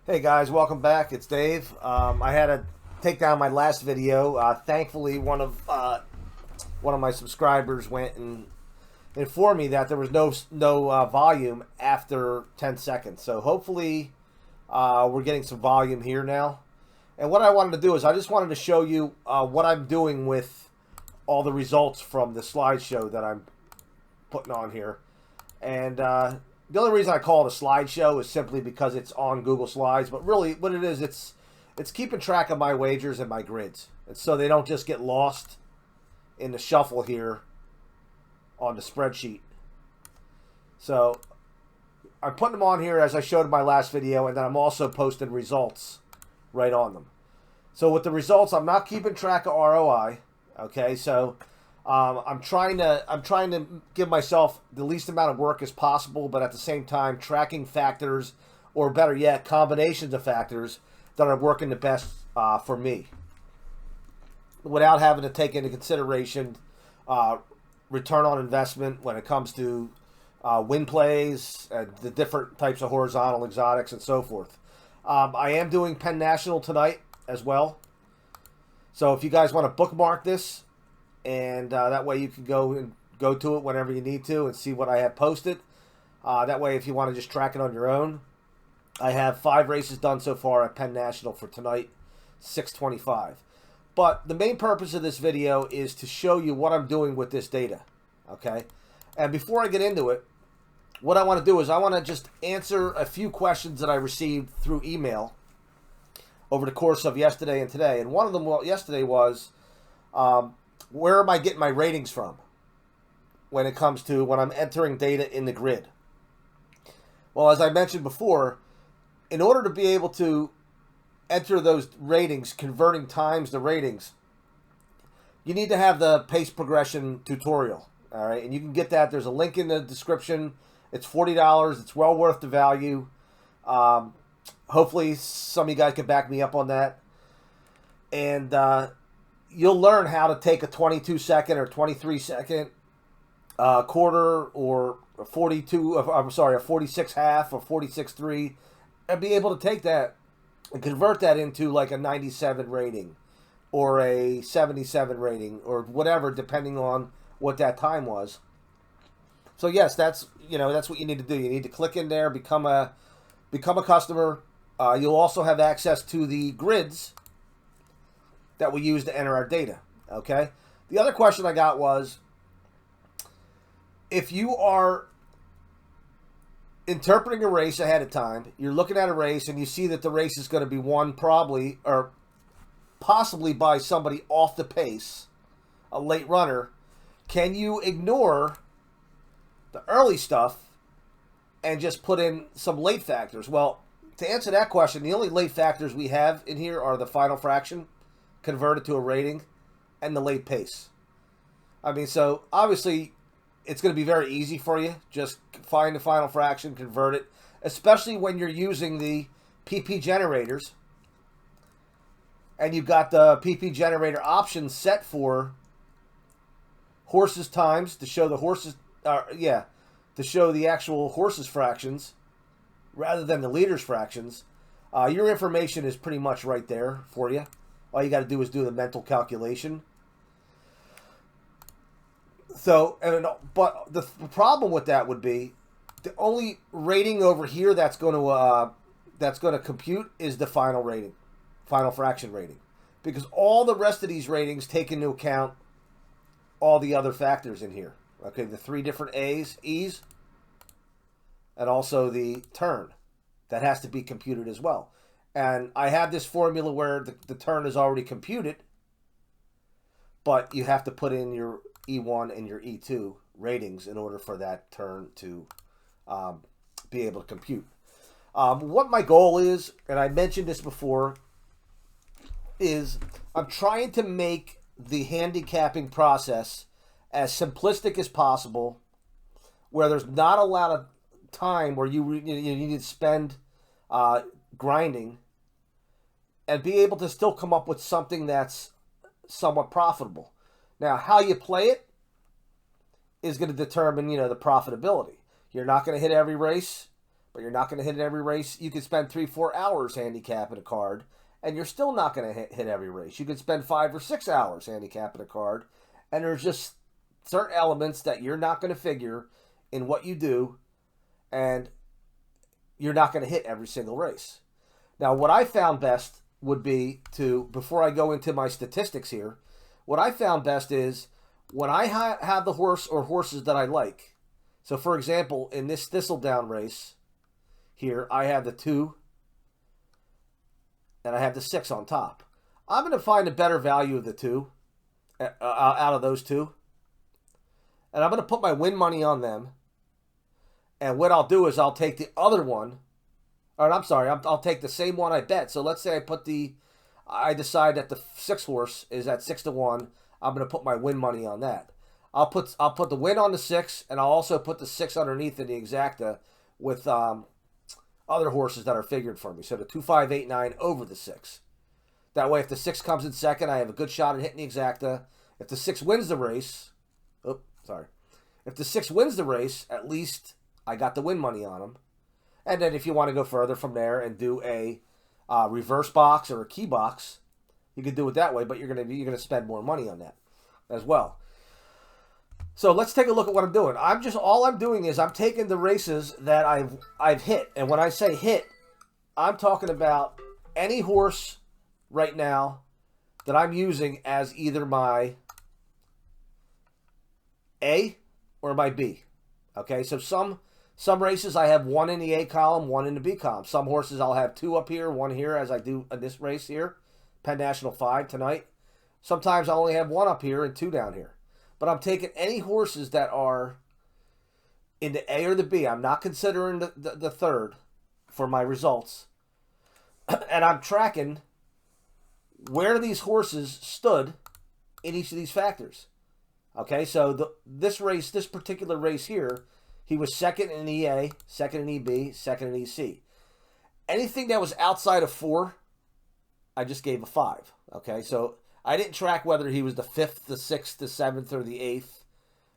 Hey guys, welcome back. It's Dave. I had to take down my last video. Thankfully, one of my subscribers went and informed me that there was no volume after 10 seconds. So hopefully, we're getting some volume here now. And what I wanted to do is I just wanted to show you what I'm doing with all the results from the slideshow that I'm putting on here. And the only reason I call it a slideshow is simply because it's on Google Slides. But really, what it is, it's keeping track of my wagers and my grids, and so they don't just get lost in the shuffle here on the spreadsheet. So I'm putting them on here as I showed in my last video, and then I'm also posting results right on them. So with the results, I'm not keeping track of ROI. Okay, so I'm trying to give myself the least amount of work as possible, but at the same time tracking factors, or better yet, combinations of factors that are working the best for me, without having to take into consideration return on investment when it comes to win plays and the different types of horizontal exotics and so forth. I am doing Penn National tonight as well, so if you guys want to bookmark this, and that way you can go to it whenever you need to and see what I have posted. That way, if you want to just track it on your own, I have 5 races done so far at Penn National for tonight, 625. But the main purpose of this video is to show you what I'm doing with this data, okay? And before I get into it, what I want to do is I want to just answer a few questions that I received through email over the course of yesterday and today. And one of them yesterday was, where am I getting my ratings from when it comes to when I'm entering data in the grid? Well, as I mentioned before, in order to be able to enter those ratings, converting times to ratings, you need to have the pace progression tutorial. All right, and you can get that. There's a link in the description. It's $40. It's well worth the value. Hopefully, some of you guys can back me up on that. And you'll learn how to take a 22-second or 23-second quarter, or a 46 half or 46.3, and be able to take that and convert that into like a 97 rating or a 77 rating or whatever, depending on what that time was. So yes, that's what you need to do. You need to click in there, become a customer. You'll also have access to the grids that we use to enter our data. Okay. The other question I got was, if you are interpreting a race ahead of time, you're looking at a race and you see that the race is going to be won probably or possibly by somebody off the pace, a late runner, can you ignore the early stuff and just put in some late factors? Well, to answer that question, the only late factors we have in here are the final fraction converted to a rating and the late pace. I mean, so obviously it's going to be very easy for you. Just find the final fraction, convert it, especially when you're using the PP generators and you've got the PP generator option set for horses times to show the horses, to show the actual horses fractions rather than the leaders fractions. Your information is pretty much right there for you. All you got to do is do the mental calculation. So, but the problem with that would be the only rating over here that's going to compute is the final rating, final fraction rating, because all the rest of these ratings take into account all the other factors in here. Okay, the 3 different E's, and also the turn that has to be computed as well. And I have this formula where the turn is already computed, but you have to put in your E1 and your E2 ratings in order for that turn to be able to compute. What my goal is, and I mentioned this before, is I'm trying to make the handicapping process as simplistic as possible, where there's not a lot of time where you need to spend grinding, and be able to still come up with something that's somewhat profitable. Now, how you play it is going to determine, the profitability. You're not going to hit every race, but you're not going to hit every race. You could spend 3-4 hours handicapping a card, and you're still not going to hit every race. You could spend 5 or 6 hours handicapping a card, and there's just certain elements that you're not going to figure in what you do, and you're not going to hit every single race. Now, what I found best would be to, before I go into my statistics here, what I found best is when I have the horse or horses that I like. So, for example, in this Thistledown race here, I have the 2 and I have the 6 on top. I'm going to find a better value of the 2 out of those 2. And I'm going to put my win money on them. And what I'll do is I'll take the other one. Or I'm sorry, I'll take the same one I bet. So let's say I decide that the 6 horse is at 6-1. I'm going to put my win money on that. I'll put the win on the 6, and I'll also put the 6 underneath in the exacta with other horses that are figured for me. So the 2, 5, 8, 9 over the 6. That way, if the 6 comes in second, I have a good shot at hitting the exacta. If the 6 wins the race, if the 6 wins the race, at least I got the win money on them. And then if you want to go further from there and do a reverse box or a key box, you can do it that way. But you're gonna spend more money on that as well. So let's take a look at what I'm doing. All I'm doing is I'm taking the races that I've hit, and when I say hit, I'm talking about any horse right now that I'm using as either my A or my B. Okay, so some races I have 1 in the A column, 1 in the B column. Some horses I'll have 2 up here, 1 here, as I do in this race here, Penn National 5 tonight. Sometimes I only have 1 up here and 2 down here. But I'm taking any horses that are in the A or the B. I'm not considering the third for my results. And I'm tracking where these horses stood in each of these factors. Okay, so this particular race here, he was second in EA, second in EB, second in EC. Anything that was outside of 4, I just gave a 5. Okay, so I didn't track whether he was the 5th, the 6th, the 7th, or the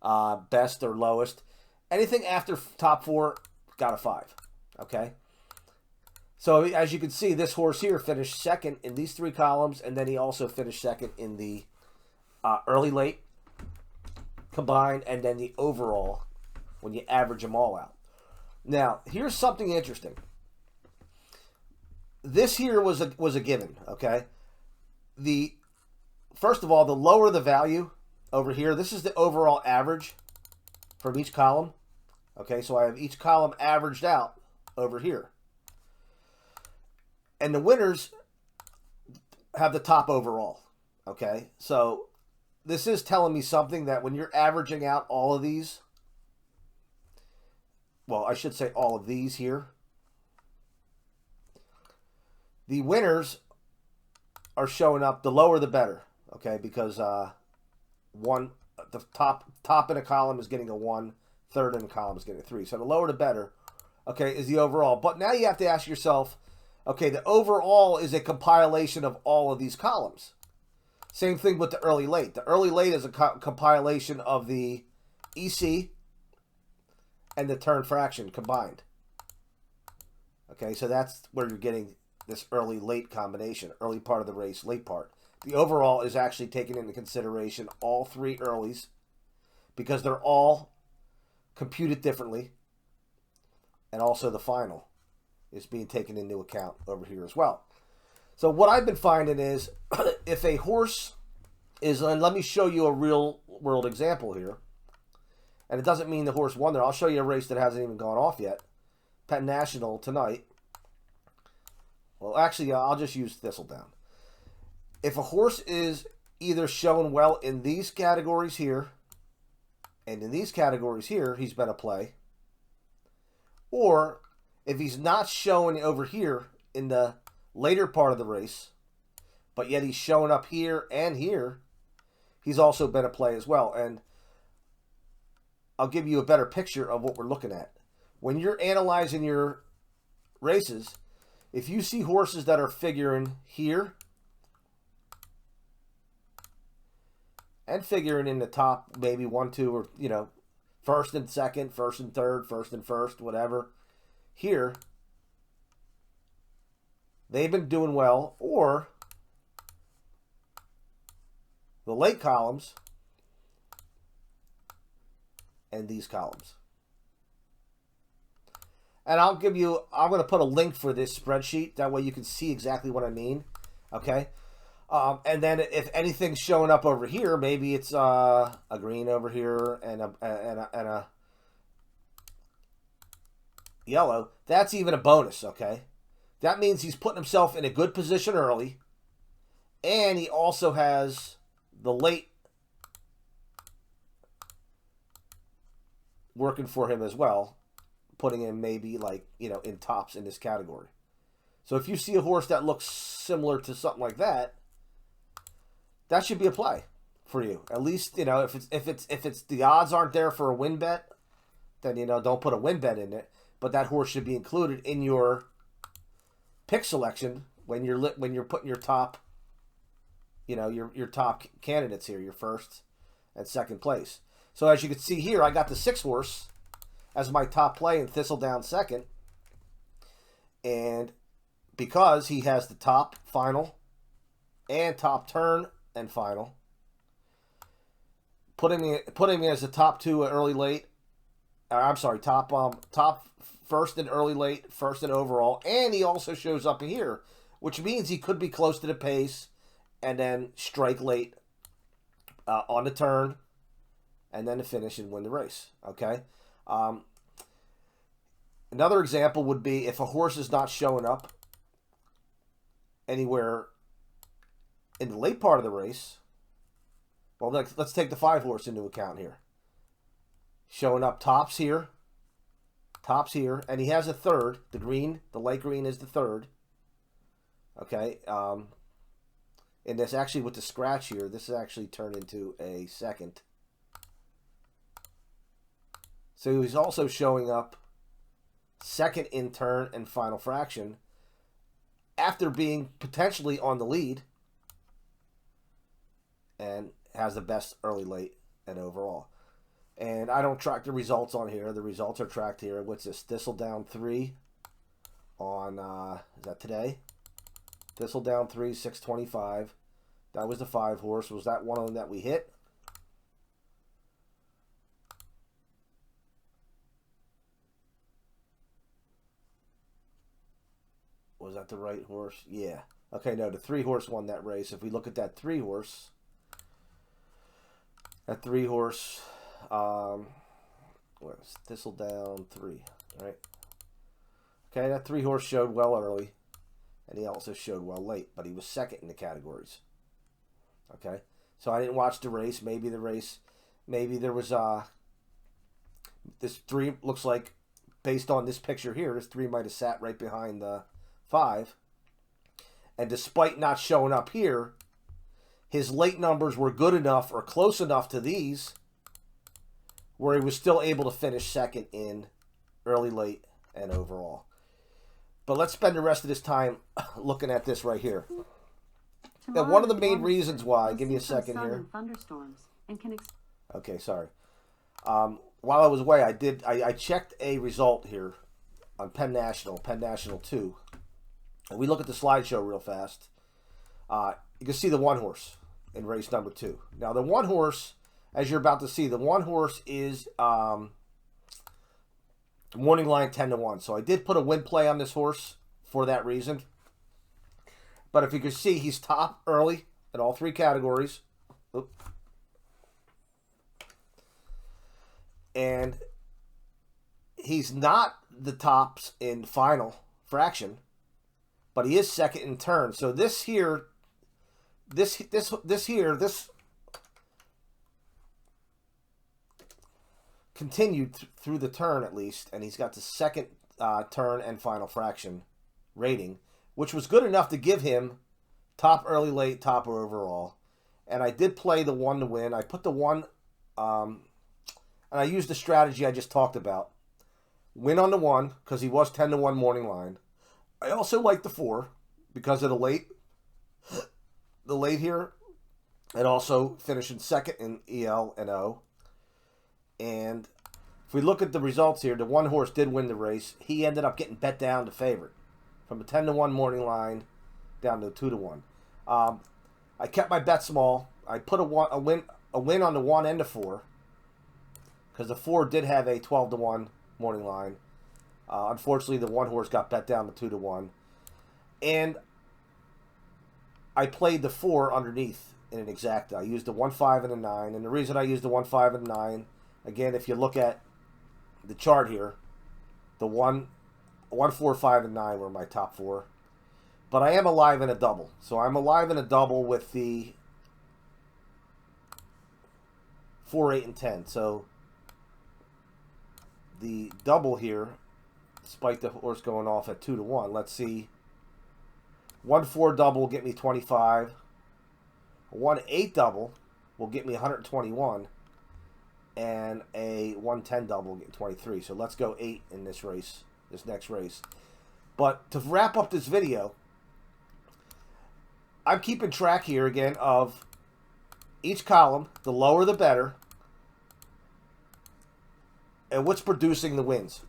8th, best or lowest. Anything after top 4, got a 5. Okay, so as you can see, this horse here finished second in these 3 columns, and then he also finished second in the early, late, combined, and then the overall when you average them all out. Now, here's something interesting. This here was a given, okay? First of all, the lower the value over here, this is the overall average from each column. Okay, so I have each column averaged out over here. And the winners have the top overall, okay? So this is telling me something that when you're averaging out all of these, well, I should say all of these here, the winners are showing up, the lower the better, okay? Because the top in a column is getting a 1, third in a column is getting a 3. So the lower the better, okay, is the overall. But now you have to ask yourself, okay, the overall is a compilation of all of these columns. Same thing with the early late. The early late is a compilation of the EC and the turn fraction combined. Okay, so that's where you're getting this early late combination, early part of the race, late part. The overall is actually taking into consideration all 3 earlies because they're all computed differently, and also the final is being taken into account over here as well. So what I've been finding is if a horse is, and let me show you a real world example here, and it doesn't mean the horse won there. I'll show you a race that hasn't even gone off yet. Penn National tonight. Well, actually, I'll just use Thistledown. If a horse is either shown well in these categories here, and in these categories here, he's been a play, or if he's not showing over here in the later part of the race, but yet he's showing up here and here, he's also been a play as well. And I'll give you a better picture of what we're looking at. When you're analyzing your races, if you see horses that are figuring here and figuring in the top, maybe 1, 2, or, first and second, first and third, first and first, whatever, here, they've been doing well, or the late columns and these columns. And I'm going to put a link for this spreadsheet. That way you can see exactly what I mean. Okay. And then if anything's showing up over here, maybe it's a green over here and a yellow. That's even a bonus. Okay. That means he's putting himself in a good position early. And he also has the late working for him as well, putting him maybe like, in tops in this category. So if you see a horse that looks similar to something like that, that should be a play for you. At least, if it's the odds aren't there for a win bet, then don't put a win bet in it. But that horse should be included in your pick selection when you're putting your top, your top candidates here, your first and second place. So as you can see here, I got the 6 horse as my top play and Thistledown second. And because he has the top final and top turn and final, putting me as the top 2 early late. Top first and early late, first and overall, and he also shows up here, which means he could be close to the pace and then strike late on the turn, and then to finish and win the race. Okay. Another example would be if a horse is not showing up anywhere in the late part of the race. Well, let's take the 5 horse into account here. Showing up tops here, and he has a third. The light green is the third. Okay. And this actually with the scratch here, this is actually turned into a second. So he's also showing up second in turn and final fraction after being potentially on the lead, and has the best early, late, and overall. And I don't track the results on here. The results are tracked here. What's this? Thistledown 3 on, is that today? Thistledown 3, 625. That was the 5 horse. Was that one of them that we hit? Was that the right horse? Yeah. Okay, no, the 3 horse won that race. If we look at that 3 horse, what was Thistledown 3, right? Okay, that 3 horse showed well early, and he also showed well late, but he was second in the categories. Okay, so I didn't watch the race. Maybe there was this 3 looks like, based on this picture here, this 3 might have sat right behind the 5, and despite not showing up here, his late numbers were good enough or close enough to these where he was still able to finish second in early, late, and overall. But let's spend the rest of this time looking at this right here. Now, one of the main reasons why, give me a second here. Okay, sorry. While I was away, I checked a result here on Penn National 2. And we look at the slideshow real fast. You can see the 1 horse in race number 2. Now, the 1 horse, as you're about to see, the 1 horse is morning line 10-1. So I did put a win play on this horse for that reason. But if you can see, he's top early in all 3 categories. Oop. And he's not the tops in final fraction, but he is second in turn. So this continued through the turn at least, and he's got the second turn and final fraction rating, which was good enough to give him top early, late, top overall. And I did play the 1 to win. I put the 1, and I used the strategy I just talked about. Win on the 1 because he was 10-1 morning line. I also like the 4 because of the late here, and also finishing second in EL and O. And if we look at the results here, the one horse did win the race. He ended up getting bet down to favorite from a 10-1 morning line down to a 2-1. I kept my bet small. I put a win on the 1 and the 4 because the 4 did have a 12-1 morning line. Unfortunately, the one horse got bet down to 2-1, and I played the 4 underneath in an exacta. I used the 1, 5, and a 9, and the reason I used the 1, 5, and 9, again, if you look at the chart here, the 1, 4, 5, and 9 were my top 4. But I am alive in a double. So I'm alive in a double with the 4, 8, and 10. So the double here, despite the horse going off at 2-1, let's see. 1, 4 double will get me 25. A 1, 8 double will get me 121. And a 1, 10 double will get 23. So let's go 8 in this race, this next race. But to wrap up this video, I'm keeping track here again of each column, the lower the better, and what's producing the wins.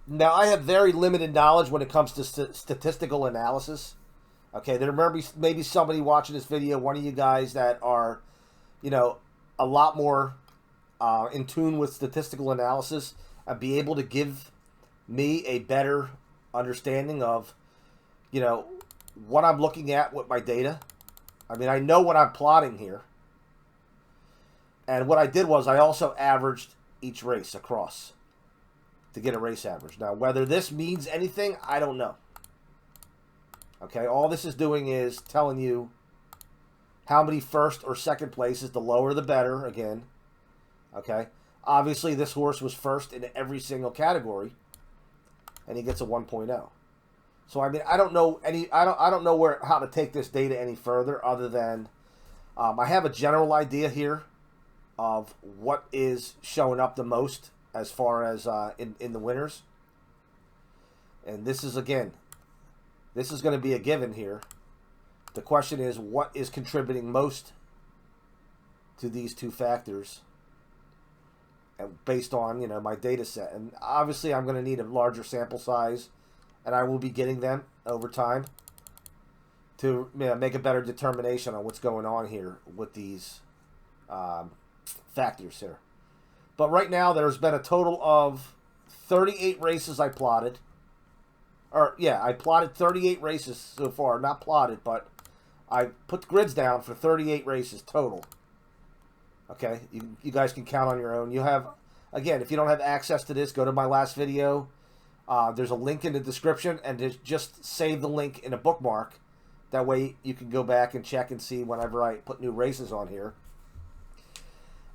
Now, I have very limited knowledge when it comes to statistical analysis. Okay, there may be somebody watching this video, one of you guys that are, you know, a lot more in tune with statistical analysis and be able to give me a better understanding of, you know, what I'm looking at with my data. I mean, I know what I'm plotting here. And what I did was I also averaged each race across to get a race average. Now, whether this means anything, I don't know. Okay, all this is doing is telling you how many first or second places, the lower the better, again. Okay, obviously this horse was first in every single category, and he gets a 1.0. So I mean, I don't know how to take this data any further other than I have a general idea here of what is showing up the most as far as in the winners. And this is, again, this is going to be a given here. The question is, what is contributing most to these two factors, and based on, you know, my data set. And obviously I'm going to need a larger sample size, and I will be getting them over time to, you know, make a better determination on what's going on here with these factors here. But right now there's been a total of 38 races I plotted. Or, yeah, I plotted 38 races so far. Not plotted, but I put the grids down for 38 races total. Okay, you guys can count on your own. You have, again, if you don't have access to this, go to my last video. There's a link in the description, and just save the link in a bookmark. That way you can go back and check and see whenever I put new races on here.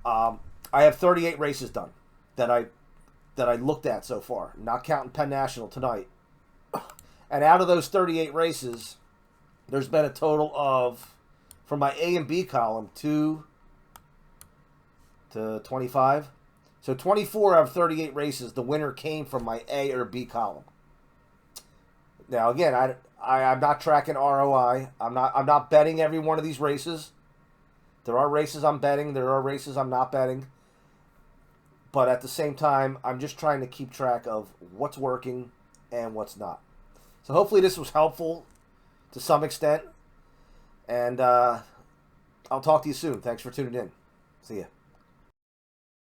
I have 38 races done that I looked at so far, not counting Penn National tonight. And out of those 38 races, there's been a total of, from my A and B column, 2 to 25. So 24 out of 38 races, the winner came from my A or B column. Now again, I'm not tracking ROI. I'm not betting every one of these races. There are races I'm betting. There are races I'm not betting. But at the same time, I'm just trying to keep track of what's working and what's not. So hopefully this was helpful to some extent. And I'll talk to you soon. Thanks for tuning in. See ya.